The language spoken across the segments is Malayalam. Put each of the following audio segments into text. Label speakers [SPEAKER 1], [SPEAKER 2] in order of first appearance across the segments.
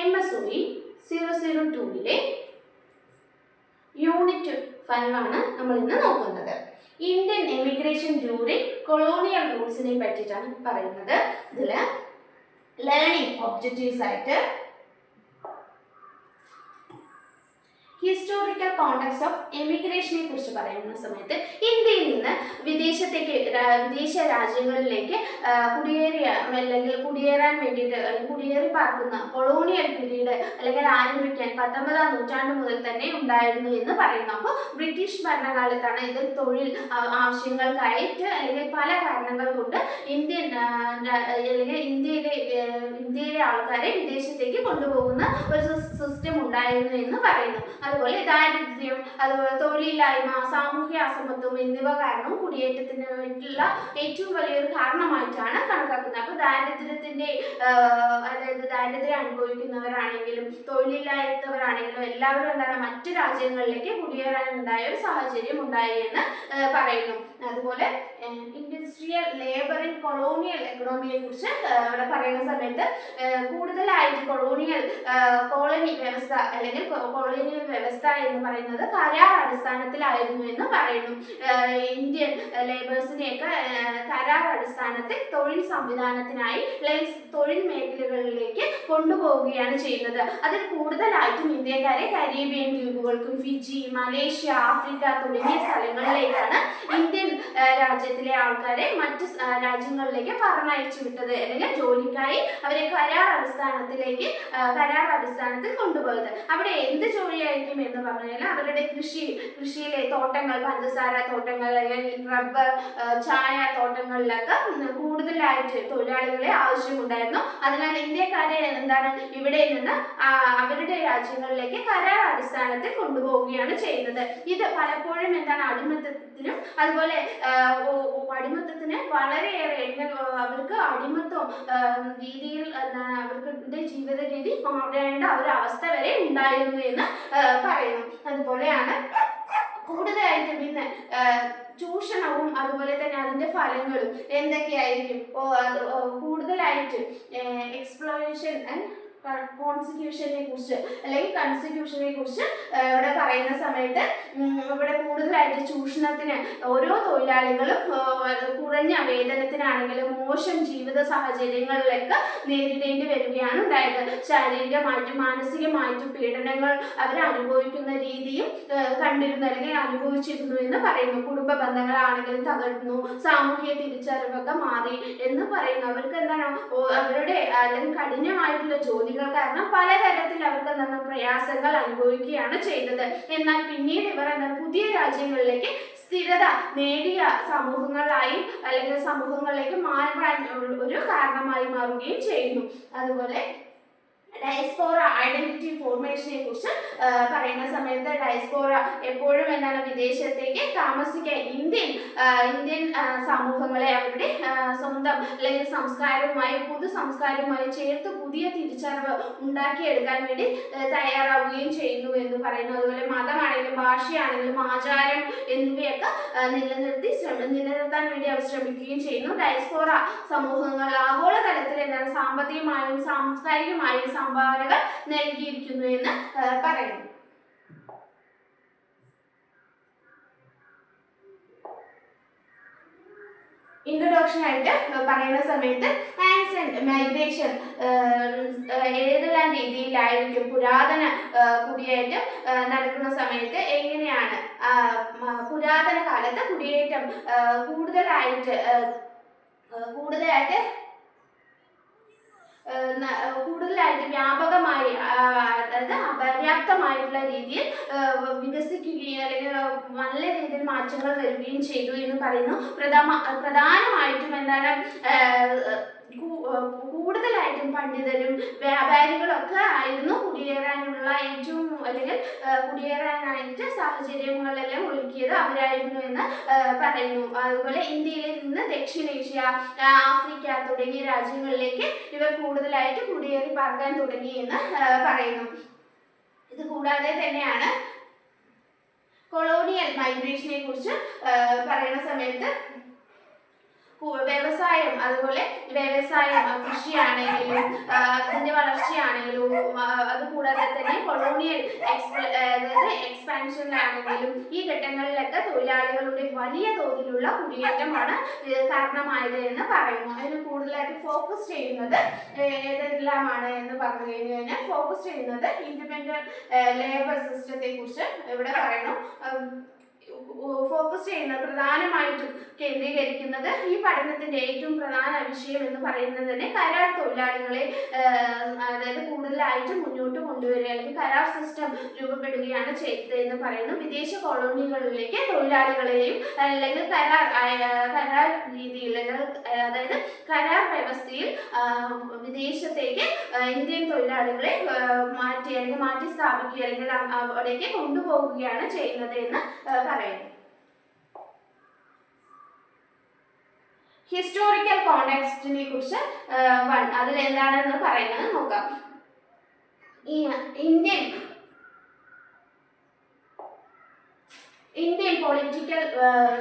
[SPEAKER 1] MSOE 002 യൂണിറ്റ് 5 ആണ് നമ്മൾ ഇന്ന് നോക്കുന്നത്. ഇന്ത്യൻ എമിഗ്രേഷൻ ഡ്യൂറിംഗ് കൊളോണിയൽ റൂൾസിനെ പറ്റിയിട്ടാണ് പറയുന്നത്. ഇതിൽ ലേണിംഗ് ഒബ്ജക്റ്റീവ്സ് ആയിട്ട് ഹിസ്റ്റോറിക്കൽ കോണ്ടെക്സ്റ്റ് ഓഫ് എമിഗ്രേഷനെ കുറിച്ച് പറയുന്ന സമയത്ത് ഇന്ത്യയിൽ നിന്ന് വിദേശത്തേക്ക് വിദേശ രാജ്യങ്ങളിലേക്ക് കുടിയേറാൻ വേണ്ടിയിട്ട് കുടിയേറി പാർക്കുന്ന കൊളോണിയൽ പീരീഡ് അല്ലെങ്കിൽ ആരംഭിക്കാൻ 19ാം നൂറ്റാണ്ട് മുതൽ തന്നെ ഉണ്ടായിരുന്നു എന്ന് പറയുന്നു. അപ്പോൾ ബ്രിട്ടീഷ് ഭരണകാലത്താണ് ഇതിൽ തൊഴിൽ ആവശ്യങ്ങൾക്കായിട്ട് അല്ലെങ്കിൽ പല കാരണങ്ങൾ കൊണ്ട് ഇന്ത്യയിലെ ആൾക്കാരെ വിദേശത്തേക്ക് കൊണ്ടുപോകുന്ന ഒരു സിസ്റ്റം ഉണ്ടായിരുന്നു എന്ന് പറയുന്നു. അതുപോലെ ദാരിദ്ര്യം, അതുപോലെ തൊഴിലില്ലായ്മ, സാമൂഹ്യ അസമത്വം എന്നിവ കാരണം കുടിയേറ്റത്തിനുള്ള ഏറ്റവും വലിയൊരു കാരണമായിട്ടാണ് കണക്കാക്കുന്നത്. അപ്പോൾ ദാരിദ്ര്യം അനുഭവിക്കുന്നവരാണെങ്കിലും തൊഴിലില്ലാത്തവരാണെങ്കിലും എല്ലാവരും എന്താണ് മറ്റു രാജ്യങ്ങളിലേക്ക് കുടിയേറാനുണ്ടായ ഒരു സാഹചര്യം ഉണ്ടായി എന്ന് പറയുന്നു. അതുപോലെ ഇൻഡസ്ട്രിയൽ ലേബർ ഇൻ കൊളോണിയൽ എക്കണോമിയെ കുറിച്ച് ഇവിടെ പറയുന്ന സമയത്ത് കൂടുതലായിട്ട് കോളനി വ്യവസ്ഥ അല്ലെങ്കിൽ കൊളോണിയൽ വ്യവസ്ഥ എന്ന് പറയുന്നത് കരാർ അടിസ്ഥാനത്തിലായിരുന്നു എന്ന് പറയുന്നു. ഇന്ത്യൻ ലേബേഴ്സിനെയൊക്കെ കരാർ അടിസ്ഥാനത്തിൽ തൊഴിൽ സംവിധാനത്തിനായി തൊഴിൽ മേഖലകളിലേക്ക് കൊണ്ടുപോവുകയാണ് ചെയ്യുന്നത്. അതിൽ കൂടുതലായിട്ടും ഇന്ത്യക്കാരെ കരീബിയൻ ദ്വീപുകൾക്കും ഫിജി, മലേഷ്യ, ആഫ്രിക്ക തുടങ്ങിയ സ്ഥലങ്ങളിലേക്കാണ് ഇന്ത്യൻ രാജ്യത്തിലെ ആൾക്കാരെ മറ്റ് രാജ്യങ്ങളിലേക്ക് പറഞ്ഞയച്ചു വിട്ടത് അല്ലെങ്കിൽ ജോലിക്കായി അവരെ കരാർ അടിസ്ഥാനത്തിൽ കൊണ്ടുപോയത്. അവിടെ എന്ത് ജോലിയായിരിക്കും എന്ന് പറഞ്ഞാൽ അവരുടെ കൃഷിയിലെ തോട്ടങ്ങൾ, പഞ്ചസാര തോട്ടങ്ങൾ അല്ലെങ്കിൽ റബ്ബർ, ചായ തോട്ടങ്ങളിലൊക്കെ കൂടുതലായിട്ട് തൊഴിലാളികളെ ആവശ്യമുണ്ടായിരുന്നു. അതിനാൽ ഇന്ത്യക്കാരെ ഇവിടെ നിന്ന് അവരുടെ രാജ്യങ്ങളിലേക്ക് കരാർ അടിസ്ഥാനത്തിൽ കൊണ്ടുപോവുകയാണ് ചെയ്യുന്നത്. ഇത് പലപ്പോഴും അടിമത്തത്തിനും അതുപോലെ അടിമത്തത്തിന് വളരെയേറെ അവർക്ക് അടിമത്വം രീതിയിൽ അവരുടെ ജീവിത രീതി മാറേണ്ട ഒരു അവസ്ഥ വരെ ഉണ്ടായിരുന്നു എന്ന് പറയുന്നു. അതുപോലെയാണ് കൂടുതലായിട്ടും ഇന്ന് ചൂഷണവും അതുപോലെ തന്നെ അതിന്റെ ഫലങ്ങളും എന്തൊക്കെയായിരിക്കും? കൂടുതലായിട്ട് എക്സ്പ്ലോയിറ്റേഷൻ ആൻഡ് കോൺസ്റ്റിറ്റ്യൂഷനെ കുറിച്ച് അല്ലെങ്കിൽ കൺസ്റ്റിറ്റ്യൂഷനെ കുറിച്ച് ഇവിടെ പറയുന്ന സമയത്ത് ഇവിടെ കൂടുതലായിട്ട് ചൂഷണത്തിന് ഓരോ തൊഴിലാളികളും കുറഞ്ഞ വേതനത്തിനാണെങ്കിലും മോശം ജീവിത സാഹചര്യങ്ങളിലൊക്കെ നേരിടേണ്ടി വരികയാണ് ഉണ്ടായത്. ശാരീരികമായിട്ടും മാനസികമായിട്ടും പീഡനങ്ങൾ അവർ അനുഭവിക്കുന്ന രീതിയും കണ്ടിരുന്നു അല്ലെങ്കിൽ അനുഭവിച്ചിരുന്നു എന്ന് പറയുന്നു. കുടുംബ ബന്ധങ്ങളാണെങ്കിലും തകർന്നു, സാമൂഹിക തിരിച്ചറിവൊക്കെ മാറി എന്ന് പറയുന്നു. അവർക്ക് അവരുടെ അല്ലെങ്കിൽ കഠിനമായിട്ടുള്ള ജോലി കാരണം പലതരത്തിൽ അവർക്ക് പ്രയാസങ്ങൾ അനുഭവിക്കുകയാണ് ചെയ്തത്. എന്നാൽ പിന്നീട് ഇവർ പുതിയ രാജ്യങ്ങളിലേക്ക് സ്ഥിരത നേടിയ സമൂഹങ്ങളിലേക്ക് മാറാൻ ഒരു കാരണമായി മാറുകയും ചെയ്യുന്നു. അതുപോലെ ഡയസ്പോറ ഐഡന്റിറ്റി ഫോർമേഷനെ കുറിച്ച് പറയുന്ന സമയത്ത് ഡയസ്പോറ എപ്പോഴും വിദേശത്തേക്ക് താമസിക്കാൻ ഇന്ത്യൻ സമൂഹങ്ങളെ അവരുടെ സ്വന്തം അല്ലെങ്കിൽ പുതു സംസ്കാരവുമായി ചേർത്ത് പുതിയ തിരിച്ചറിവ് ഉണ്ടാക്കിയെടുക്കാൻ വേണ്ടി തയ്യാറാവുകയും ചെയ്യുന്നു എന്ന് പറയുന്നു. അതുപോലെ മതമാണെങ്കിലും ഭാഷയാണെങ്കിലും ആചാരം എന്നിവയൊക്കെ നിലനിർത്താൻ വേണ്ടി അവർ ശ്രമിക്കുകയും ചെയ്യുന്നു. ഡയസ്പോറ സമൂഹങ്ങൾ ആഗോളതലത്തിൽ സാമ്പത്തികമായും സാംസ്കാരികമായും സംഭാവനകൾ നൽകിയിരിക്കുന്നു എന്ന് പറയുന്നു. ഇൻട്രൊഡക്ഷൻ ആയിട്ട് പറയുന്ന സമയത്ത് ആൻസെന്റ് മൈഗ്രേഷൻ ഏതെല്ലാം രീതിയിലായിരിക്കും പുരാതന കുടിയേറ്റം നടക്കുന്ന സമയത്ത് എങ്ങനെയാണ് പുരാതന കാലത്ത് കുടിയേറ്റം കൂടുതലായിട്ട് വ്യാപകമായി അതായത് അപര്യാപ്തമായിട്ടുള്ള രീതിയിൽ വികസിക്കുകയും അല്ലെങ്കിൽ നല്ല രീതിയിൽ മാറ്റങ്ങൾ വരികയും ചെയ്തു എന്ന് പറയുന്നു. പ്രധാനമായിട്ടും കൂടുതലായിട്ടും പണ്ഡിതരും വ്യാപാരികളൊക്കെ ആയിരുന്നു കുടിയേറാനായിട്ട് സാഹചര്യങ്ങളെല്ലാം ഒരുക്കിയത് അവരായിരുന്നു എന്ന് പറയുന്നു. അതുപോലെ ഇന്ത്യയിൽ നിന്ന് ദക്ഷിണേഷ്യ, ആഫ്രിക്ക തുടങ്ങിയ രാജ്യങ്ങളിലേക്ക് ഇവർ കൂടുതലായിട്ട് കുടിയേറി പാർക്കാൻ തുടങ്ങി എന്ന് പറയുന്നു. ഇത് കൂടാതെ തന്നെയാണ് കൊളോണിയൽ മൈഗ്രേഷനെ കുറിച്ച് പറയുന്ന സമയത്ത് വ്യവസായം, അതുപോലെ കൃഷിയാണെങ്കിലും അതിന്റെ വളർച്ചയാണെങ്കിലും ആണെങ്കിലും അതുകൂടാതെ തന്നെ കൊളോണിയൽ അതായത് എക്സ്പാൻഷനിലാണെങ്കിലും ഈ ഘട്ടങ്ങളിലൊക്കെ തൊഴിലാളികളുടെ വലിയ തോതിലുള്ള കുടിയേറ്റമാണ് കാരണമായത് എന്ന് പറയുന്നു. അതിന് കൂടുതലായിട്ട് ഫോക്കസ് ചെയ്യുന്നത് ഏതെല്ലാമാണ് എന്ന് പറഞ്ഞു കഴിഞ്ഞാൽ ഫോക്കസ് ചെയ്യുന്നത് ഇൻഡിപെൻഡന്റ് ലേബർ സിസ്റ്റത്തെ കുറിച്ച് ഇവിടെ പറയുന്നു. ഫോക്കസ് ചെയ്യുന്നത് പ്രധാനമായിട്ടും കേന്ദ്രീകരിക്കുന്നത് ഈ പഠനത്തിന്റെ ഏറ്റവും പ്രധാന വിഷയം എന്ന് പറയുന്നത് തന്നെ കരാർ തൊഴിലാളികളെ അതായത് കൂടുതലായിട്ട് മുന്നോട്ട് കൊണ്ടുവരിക അല്ലെങ്കിൽ കരാർ സിസ്റ്റം രൂപപ്പെടുകയാണ് ചെയ്തത് എന്ന് പറയുന്നു. വിദേശ കോളോണികളിലേക്ക് തൊഴിലാളികളെയും അല്ലെങ്കിൽ കരാർ രീതിയിൽ അതായത് കരാർ വ്യവസ്ഥയിൽ വിദേശത്തേക്ക് ഇന്ത്യൻ തൊഴിലാളികളെ മാറ്റി സ്ഥാപിക്കുക അല്ലെങ്കിൽ അവിടേക്ക് കൊണ്ടുപോവുകയാണ് ചെയ്യുന്നത് എന്ന് പറയുന്നു. ഹിസ്റ്റോറിക്കൽ കോണ്ടെക്സ്റ്റിനെ കുറിച്ച് അതിൽ എന്താണെന്ന് പറയുന്നത് നോക്കാം. ഇന്ത്യൻ പൊളിറ്റിക്കൽ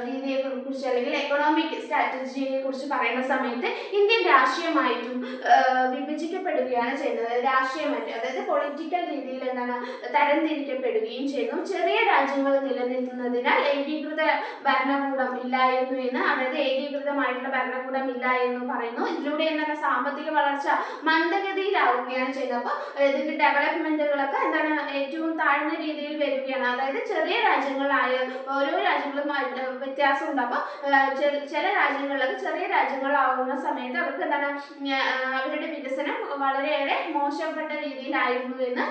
[SPEAKER 1] രീതിയെ കുറിച്ച് അല്ലെങ്കിൽ എക്കണോമിക് സ്ട്രാറ്റജിയെ കുറിച്ച് പറയുന്ന സമയത്ത് ഇന്ത്യൻ രാഷ്ട്രീയമായിട്ടും വിഭജിക്കപ്പെടുകയാണ് ചെയ്യുന്നത്. രാഷ്ട്രീയമായിട്ട് അതായത് പൊളിറ്റിക്കൽ രീതിയിൽ എന്താണ് തരംതിരിക്കപ്പെടുകയും ചെയ്യുന്നു. ചെറിയ രാജ്യങ്ങൾ നിലനിൽക്കുന്നതിനാൽ ഏകീകൃത ഭരണകൂടം ഇല്ലായിരുന്നു എന്ന് അതായത് ഏകീകൃതമായിട്ടുള്ള ഭരണകൂടം ഇല്ല എന്ന് പറയുന്നു. ഇതിലൂടെ എന്താണ് സാമ്പത്തിക വളർച്ച മന്ദഗതിയിലാവുകയാണ് ചെയ്യുന്നത്. അപ്പോൾ ഇതിന്റെ ഡെവലപ്മെന്റുകളൊക്കെ എന്താണ് ഏറ്റവും താഴ്ന്ന രീതിയിൽ വരികയാണ്. അതായത് ചെറിയ രാജ്യങ്ങളായ ഓരോ രാജ്യങ്ങളും വ്യത്യാസമുണ്ട്. അപ്പോൾ ചില രാജ്യങ്ങളിലൊക്കെ ചെറിയ രാജ്യങ്ങളാവുന്ന സമയത്ത് അവർക്ക് എന്താണ് അവരുടെ വികസനം വളരെയേറെ മോശപ്പെട്ട രീതിയിലായിരുന്നു എന്ന്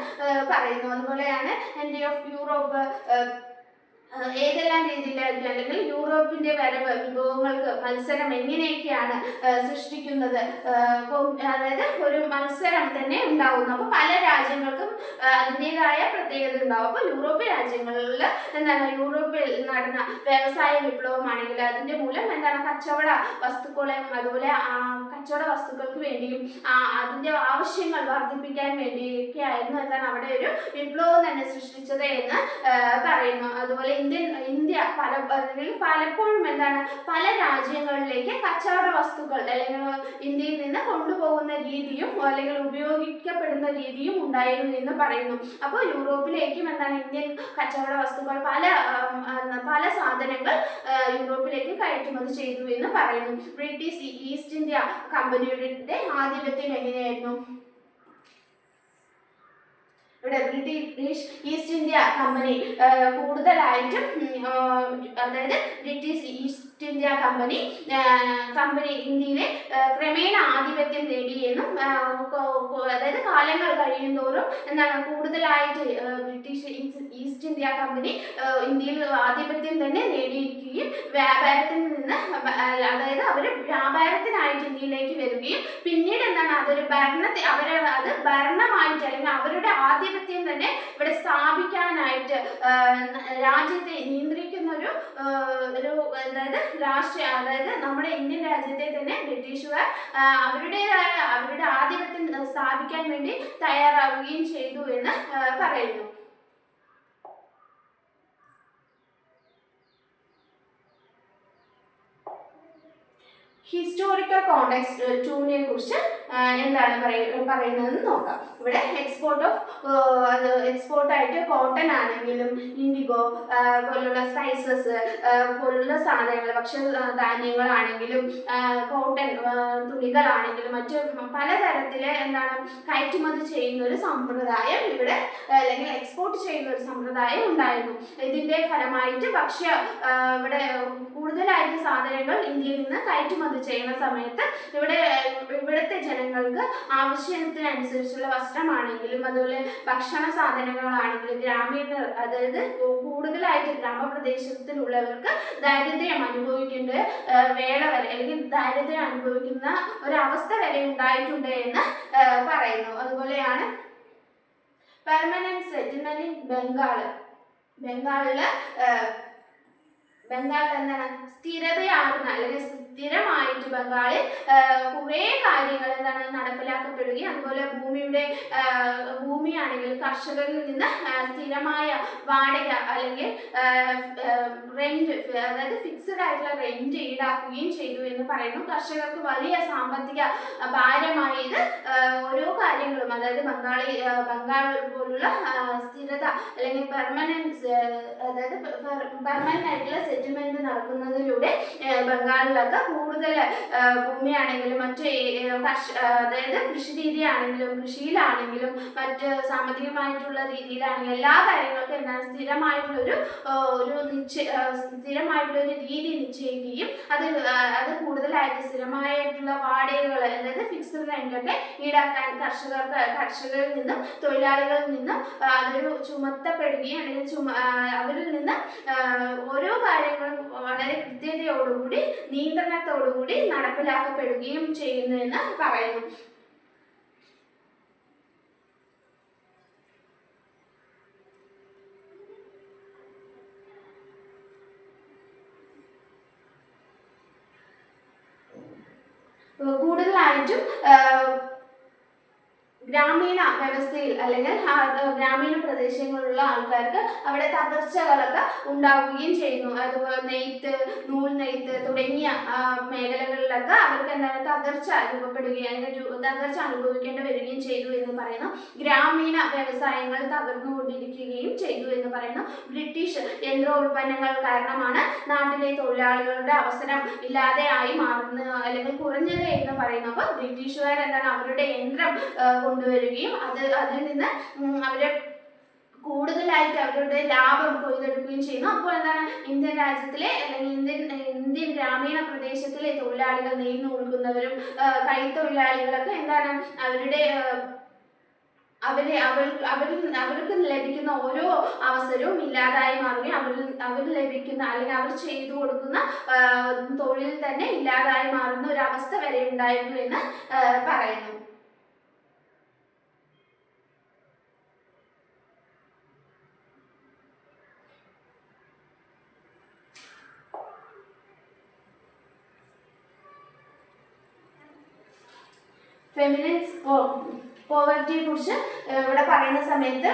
[SPEAKER 1] പറയുന്നു. അതുപോലെയാണ് എൻഡ് ഓഫ് യൂറോപ്പ് ഏതെല്ലാം രീതിയിലായിരിക്കും അല്ലെങ്കിൽ യൂറോപ്പിന്റെ വരവ് വിഭവങ്ങൾക്ക് മത്സരം എങ്ങനെയൊക്കെയാണ് സൃഷ്ടിക്കുന്നത്, അതായത് ഒരു മത്സരം തന്നെ ഉണ്ടാവുന്നു. അപ്പോൾ പല രാജ്യങ്ങൾക്കും അതിൻ്റെതായ പ്രത്യേകത ഉണ്ടാവും. അപ്പോൾ യൂറോപ്യൻ രാജ്യങ്ങളിൽ എന്താണ് യൂറോപ്പിൽ നടന്ന വ്യവസായ വിപ്ലവമാണെങ്കിൽ അതിന്റെ മൂലം എന്താണ് കച്ചവട വസ്തുക്കളെയും അതുപോലെ കച്ചവട വസ്തുക്കൾക്ക് വേണ്ടിയും അതിന്റെ ആവശ്യങ്ങൾ വർദ്ധിപ്പിക്കാൻ വേണ്ടിയൊക്കെ ആയിരുന്നു എന്താണ് അവിടെ ഒരു വിപ്ലവം തന്നെ സൃഷ്ടിച്ചത് എന്ന് പറയുന്നു. അതുപോലെ ഇന്ത്യ പലപ്പോഴും എന്താണ് പല രാജ്യങ്ങളിലേക്ക് കച്ചവട വസ്തുക്കൾ അല്ലെങ്കിൽ ഇന്ത്യയിൽ നിന്ന് കൊണ്ടുപോകുന്ന രീതിയും അല്ലെങ്കിൽ ഉപയോഗിക്കപ്പെടുന്ന രീതിയും ഉണ്ടായിരുന്നു എന്ന് പറയുന്നു. അപ്പോൾ യൂറോപ്പിലേക്കും എന്താണ് ഇന്ത്യൻ കച്ചവട വസ്തുക്കൾ പല സാധനങ്ങൾ യൂറോപ്പിലേക്ക് കയറ്റുമതി ചെയ്തു എന്ന് പറയുന്നു. ബ്രിട്ടീഷ് ഈസ്റ്റ് ഇന്ത്യ കമ്പനിയുടെ ആധിപത്യം എങ്ങനെയായിരുന്നു? ഇവിടെ ബ്രിട്ടീഷ് ഈസ്റ്റ് ഇന്ത്യ കമ്പനി കൂടുതലായിട്ടും അതായത് ബ്രിട്ടീഷ് ഈസ്റ്റ് ഇന്ത്യ കമ്പനി ഇന്ത്യയിലെ ക്രമേണ ആധിപത്യം നേടിയെന്നും അതായത് കാലങ്ങൾ കഴിയുന്തോറും എന്താണ് കൂടുതലായിട്ട് ബ്രിട്ടീഷ് ഈസ്റ്റ് ഇന്ത്യ കമ്പനി ഇന്ത്യയിൽ ആധിപത്യം തന്നെ നേടിയിരിക്കുകയും വ്യാപാരത്തിൽ നിന്ന് അതായത് അവർ വ്യാപാരത്തിനായിട്ട് ഇന്ത്യയിലേക്ക് വരികയും പിന്നീട് എന്താണ് അതൊരു ഭരണമായിട്ട് അല്ലെങ്കിൽ അവരുടെ ആധിപത്യം തന്നെ ഇവിടെ സ്ഥാപിക്കാനായിട്ട് രാജ്യത്തെ നിയന്ത്രിക്കുന്ന ഒരു അതായത് നമ്മുടെ ഇന്ത്യൻ രാജ്യത്തെ തന്നെ ബ്രിട്ടീഷുകാർ അവരുടെ ആധിപത്യം സ്ഥാപിക്കാൻ വേണ്ടി തയ്യാറാവുകയും ചെയ്തു എന്ന് പറയുന്നു. ഹിസ്റ്റോറിക്കൽ കോണ്ടെക്സ്റ്റ് 2നെ കുറിച്ച് എന്താണ് പറയുന്നതെന്ന് നോക്കാം. ഇവിടെ എക്സ്പോർട്ടായിട്ട് കോട്ടൺ ആണെങ്കിലും ഇൻഡിഗോ പോലുള്ള സ്പൈസസ് പോലുള്ള സാധനങ്ങൾ ഭക്ഷ്യധാന്യങ്ങളാണെങ്കിലും കോട്ടൺ തുണികളാണെങ്കിലും മറ്റ് പലതരത്തിലെ എന്താണ് കയറ്റുമതി ചെയ്യുന്ന ഒരു സമ്പ്രദായം ഇവിടെ അല്ലെങ്കിൽ എക്സ്പോർട്ട് ചെയ്യുന്ന ഒരു സമ്പ്രദായം ഉണ്ടായിരുന്നു. ഇതിന്റെ ഫലമായിട്ട് ഇവിടെ കൂടുതലായിട്ട് സാധനങ്ങൾ ഇന്ത്യയിൽ നിന്ന് കയറ്റുമതി ചെയ്യുന്ന സമയത്ത് ഇവിടുത്തെ ജനങ്ങൾക്ക് ആവശ്യത്തിനനുസരിച്ചുള്ള വസ്ത്രമാണെങ്കിലും അതുപോലെ ഭക്ഷണ സാധനങ്ങളാണെങ്കിലും ഗ്രാമീണർ അതായത് കൂടുതലായിട്ട് ഗ്രാമപ്രദേശത്തിലുള്ളവർക്ക് ദാരിദ്ര്യം അനുഭവിക്കേണ്ട വേള വരെ അല്ലെങ്കിൽ ദാരിദ്ര്യം അനുഭവിക്കുന്ന ഒരവസ്ഥ വരെ ഉണ്ടായിട്ടുണ്ട് എന്ന് പറയുന്നു. അതുപോലെയാണ് പെർമനന്റ് സെറ്റിൽമെന്റ് ഇൻ ബംഗാളില് ബംഗാളിൽ എന്താണ് സ്ഥിരതയാർന്ന അല്ലെങ്കിൽ സ്ഥിരമായിട്ട് ബംഗാളിൽ കുറേ കാര്യങ്ങൾ എന്താണ് നടപ്പിലാക്കപ്പെടുകയും അതുപോലെ ഭൂമിയാണെങ്കിൽ കർഷകരിൽ നിന്ന് സ്ഥിരമായ വാടക അല്ലെങ്കിൽ റെന്റ്, അതായത് ഫിക്സഡ് ആയിട്ടുള്ള റെന്റ് ഈടാക്കുകയും ചെയ്തു എന്ന് പറയുന്നു. കർഷകർക്ക് വലിയ സാമ്പത്തിക ഭാരമായത് ഓരോ കാര്യങ്ങളും, അതായത് ബംഗാൾ പോലുള്ള സ്ഥിരത അല്ലെങ്കിൽ പെർമനന്റ് ആയിട്ടുള്ള സെറ്റിൽമെന്റ് നടക്കുന്നതിലൂടെ ബംഗാളിലൊക്കെ കൂടുതൽ ഭൂമിയാണെങ്കിലും മറ്റ് അതായത് കൃഷി രീതിയാണെങ്കിലും കൃഷിയിലാണെങ്കിലും മറ്റ് സാമ്പത്തികമായിട്ടുള്ള രീതിയിലാണെങ്കിലും എല്ലാ കാര്യങ്ങൾക്കും എന്താണ് സ്ഥിരമായിട്ടുള്ളൊരു രീതി നിശ്ചയിക്കുകയും അത് കൂടുതലായിട്ട് സ്ഥിരമായിട്ടുള്ള വാടകകൾ, അതായത് ഫിക്സ്ഡ് റെന്റൊക്കെ ഈടാക്കാൻ കർഷകരിൽ നിന്നും തൊഴിലാളികളിൽ നിന്നും അതൊരു ചുമത്തപ്പെടുകയും അല്ലെങ്കിൽ അവരിൽ നിന്ന് ഓരോ കാര്യങ്ങളും വളരെ കൃത്യതയോടുകൂടി നിയന്ത്രണത്തോടുകൂടി നടപ്പിലാക്കപ്പെടുകയും ചെയ്യുന്നു എന്ന് പറയുന്നു. കൂടുതലായിട്ടും ഗ്രാമീണ വ്യവസ്ഥയിൽ അല്ലെങ്കിൽ ഗ്രാമീണ പ്രദേശങ്ങളിലുള്ള ആൾക്കാർക്ക് അവിടെ തകർച്ചകളൊക്കെ ഉണ്ടാവുകയും ചെയ്യുന്നു. അതുപോലെ നൂൽ നെയ്ത്ത് തുടങ്ങിയ മേഖലകളിലൊക്കെ അവർക്ക് എന്താണ് തകർച്ച രൂപപ്പെടുകയും അല്ലെങ്കിൽ തകർച്ച അനുഭവിക്കേണ്ടി വരികയും ചെയ്തു എന്ന് പറയുന്നു. ഗ്രാമീണ വ്യവസായങ്ങൾ തകർന്നുകൊണ്ടിരിക്കുകയും ചെയ്തു എന്ന് പറയുന്നു. ബ്രിട്ടീഷ് യന്ത്രോൽപ്പന്നങ്ങൾ കാരണമാണ് നാട്ടിലെ തൊഴിലാളികളുടെ അവസരം ഇല്ലാതെയായി മാറുന്നത് അല്ലെങ്കിൽ കുറഞ്ഞത് എന്ന് പറയുന്നു. അപ്പോൾ ബ്രിട്ടീഷുകാർ എന്താണ് അവരുടെ യന്ത്രം കൊണ്ടുവരികയും അതിൽ നിന്ന് അവരെ കൂടുതലായിട്ട് അവരുടെ ലാഭം കൊയ്തെടുക്കുകയും ചെയ്യുന്നു. അപ്പോൾ എന്താണ് ഇന്ത്യൻ രാജ്യത്തിലെ അല്ലെങ്കിൽ ഇന്ത്യൻ ഗ്രാമീണ പ്രദേശത്തിലെ തൊഴിലാളികൾ, നെയ്ത് നൂൽക്കുന്നവരും കൈത്തൊഴിലാളികളൊക്കെ എന്താണ് അവർക്ക് ലഭിക്കുന്ന ഓരോ അവസരവും ഇല്ലാതായി മാറുകയും അവർ ലഭിക്കുന്ന അല്ലെങ്കിൽ അവർ ചെയ്തു കൊടുക്കുന്ന തൊഴിൽ തന്നെ ഇല്ലാതായി മാറുന്ന ഒരു അവസ്ഥ വരെ ഉണ്ടായിരുന്നു എന്ന് പറയുന്നു. ഫെമിനിസ്റ്റ് പോവർട്ടിയെ കുറിച്ച് ഇവിടെ പറയുന്ന സമയത്ത്